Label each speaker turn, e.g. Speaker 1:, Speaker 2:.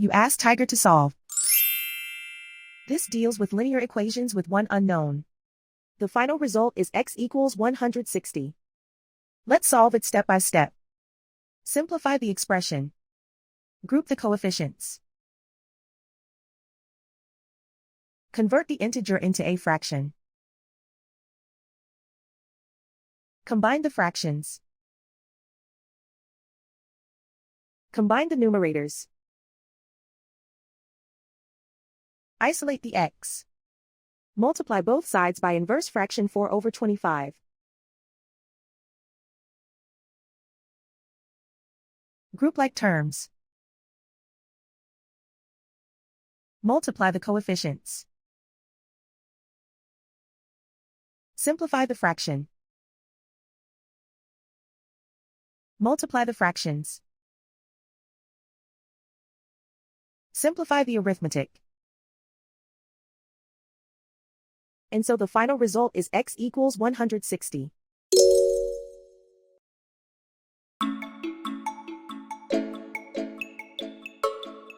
Speaker 1: You ask Tiger to solve. This deals with linear equations with one unknown. The final result is x equals 160. Let's solve it step by step. Simplify the expression. Group the coefficients. Convert the integer into a fraction. Combine the fractions. Combine the numerators. Isolate the x. Multiply both sides by inverse fraction 4/25. Group like terms. Multiply the coefficients. Simplify the fraction. Multiply the fractions. Simplify the arithmetic. And so the final result is x equals 160.